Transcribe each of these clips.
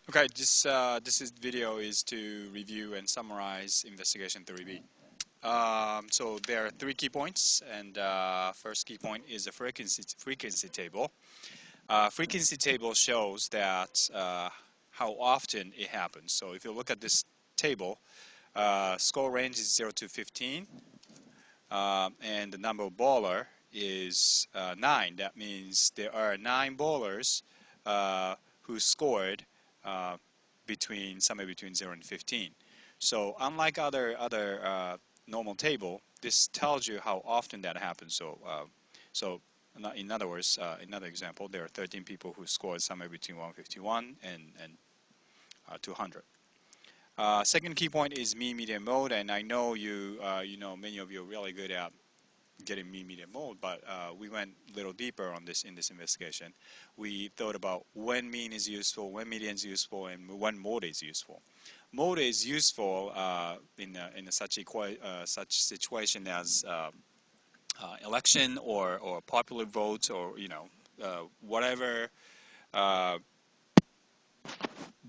Okay, this video is to review and summarize investigation 3B. So there are three key points, and first key point is the frequency table. Frequency table shows that how often it happens. So if you look at this table, score range is 0 to 15, and the number of bowler is 9. That means there are 9 bowlers who scored uh, somewhere between 0 and 15. So unlike other normal table, this tells you how often that happens. So in other words, another example, there are 13 people who scored somewhere between 151 and 200. Second key point is mean median mode, and I know many of you are really good at getting mean median mode, but we went a little deeper on this in this investigation. We thought about when mean is useful, when median is useful, and when mode is useful. Mode is useful in such situation as election or popular votes, or whatever uh,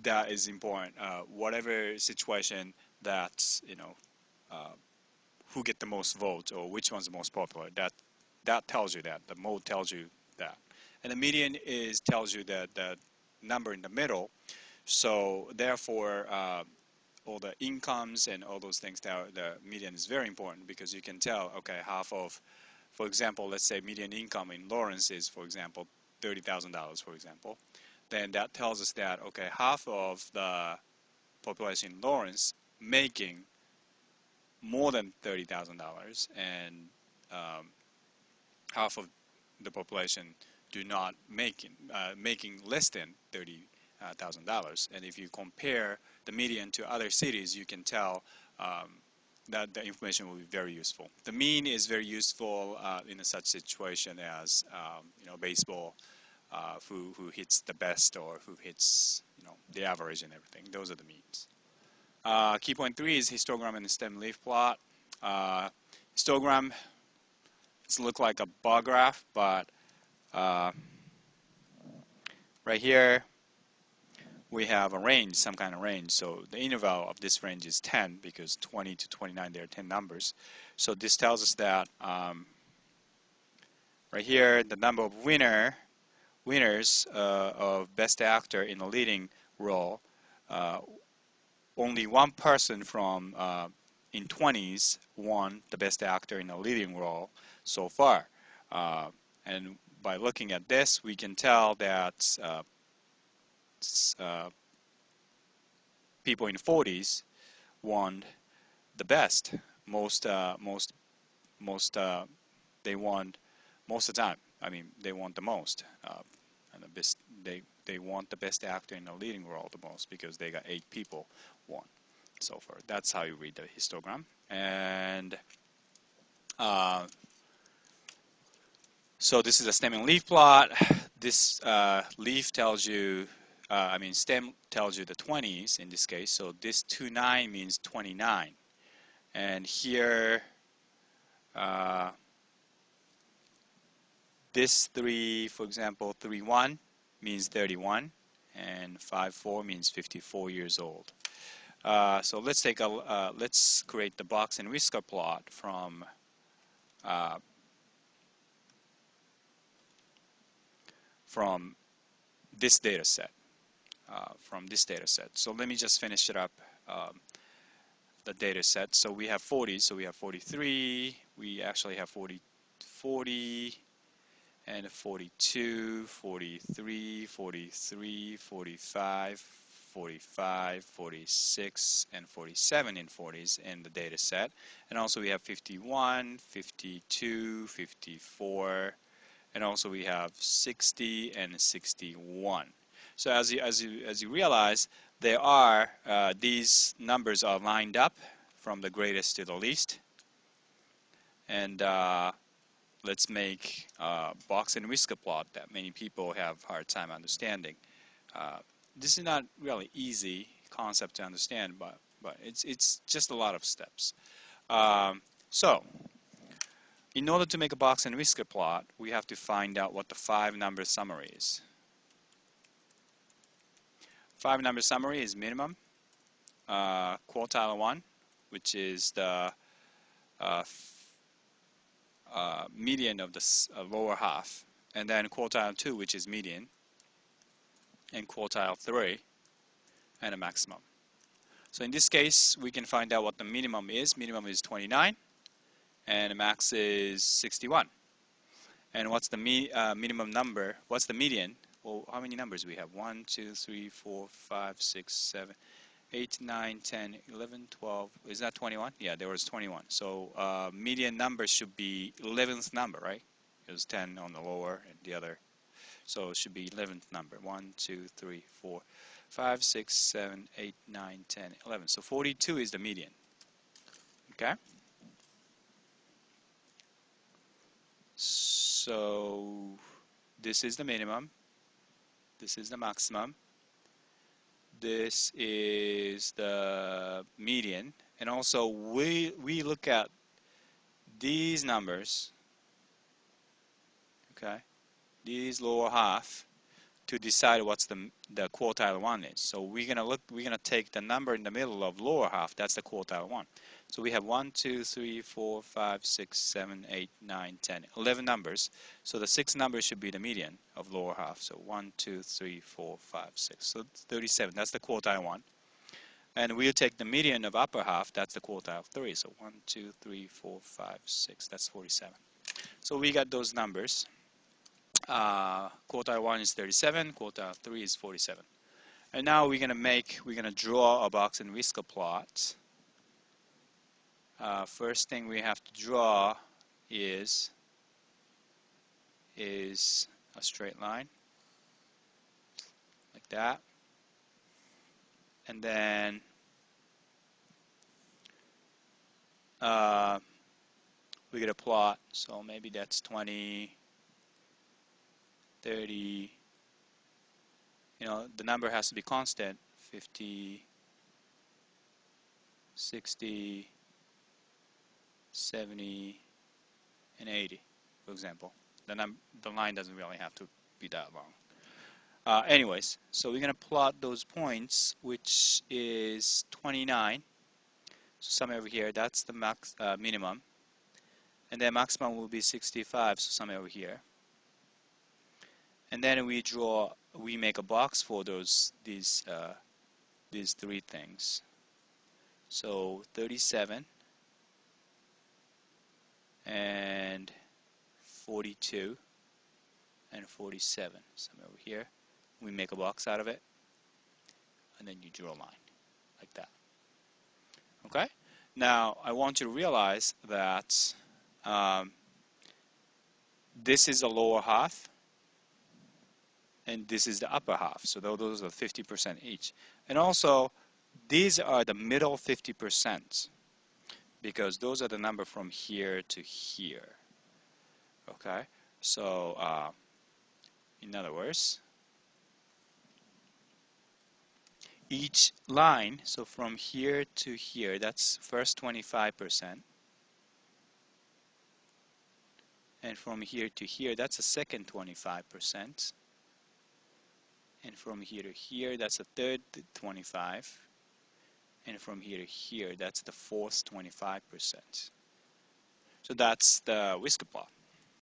that is important. Whatever situation that uh, who get the most votes or which one's the most popular. That tells you that. The mode tells you that, and the median tells you that the number in the middle. So therefore, all the incomes and all those things, the median is very important because you can tell, okay, half of, for example, let's say median income in Lawrence is, for example, $30,000, for example. Then that tells us that, okay, half of the population in Lawrence making more than $30,000, and um, half of the population do not making less than $30,000. And if you compare the median to other cities, you can tell that the information will be very useful. The mean is very useful in such situation as baseball, who hits the best or who hits the average and everything. Those are the means. Key point 3 is histogram and stem leaf plot. Histogram look like a bar graph, but uh, right here we have a range, some kind of range. So the interval of this range is 10 because 20 to 29 there are 10 numbers. So this tells us that right here the number of winners of best actor in a leading role. Only one person from in 20s won the best actor in a leading role so far. And by looking at this, we can tell that people in 40s won the best, they won most of the time. I mean, they won the most, and they want the best actor in a leading role the most because they got 8 people won so far. That's how you read the histogram. And so this is a stem and leaf plot. This leaf tells you, stem tells you the 20s in this case. So this 29 means 29. And here, this 3, for example, 3-1 means 31, and 5-4 means 54 years old. So let's create the box and whisker plot from this data set. So let me just finish it up. The data set. So we have 40. So we have 43. We actually have 40, and 42, 43, 43, 45, 45, 46, and 47 in 40s in the data set. And also we have 51, 52, 54, and also we have 60 and 61. So as you realize, there are these numbers are lined up from the greatest to the least, and let's make a box and whisker plot that many people have a hard time understanding. This is not really easy concept to understand, but it's just a lot of steps. So in order to make a box and whisker plot, we have to find out what the 5-number summary is. 5-number summary is minimum, quartile 1, which is the median of the lower half, and then quartile 2, which is median, and quartile 3, and a maximum. So in this case, we can find out what the minimum is. Minimum is 29, and the max is 61. And what's the minimum number? What's the median? Well, how many numbers we have? 1, 2, 3, 4, 5, 6, 7, 8, 9, 10, 11, 12. Is that 21? Yeah, there was 21. So median number should be 11th number, right? It was 10 on the lower and the other. So it should be 11th number. 1, 2, 3, 4, 5, 6, 7, 8, 9, 10, 11. So 42 is the median. Okay? So this is the minimum. This is the maximum. This is the median. And also we look at these numbers, okay, these lower half, to decide what's the quartile 1 is. So we're gonna take the number in the middle of lower half. That's the quartile 1. So we have 1, 2, 3, 4, 5, 6, 7, 8, 9, 10, 11 numbers. So the 6th number should be the median of lower half. So 1, 2, 3, 4, 5, 6. So 37. That's the quartile 1. And we'll take the median of upper half. That's the quartile 3. So 1, 2, 3, 4, 5, 6. That's 47. So we got those numbers. Quartile 1 is 37, quartile 3 is 47. And now we're gonna draw a box and whisker plot. First thing we have to draw is a straight line, like that. And then we're gonna plot, so maybe that's 20, 30, you know, the number has to be constant, 50, 60, 70, and 80, for example. The line doesn't really have to be that long. Anyways, so we're going to plot those points, which is 29. So somewhere over here, that's the minimum. And then maximum will be 65, so somewhere over here. And then we make a box for these 3 things. So 37 and 42 and 47, somewhere over here. We make a box out of it, and then you draw a line like that. Okay? Now I want you to realize that this is the lower half, and this is the upper half. So those are 50% each. And also, these are the middle 50%, because those are the number from here to here. Okay? So, in other words, each line, so from here to here, that's first 25%. And from here to here, that's the second 25%. And from here to here, that's the third 25. And from here to here, that's the fourth 25%. So that's the whisker plot.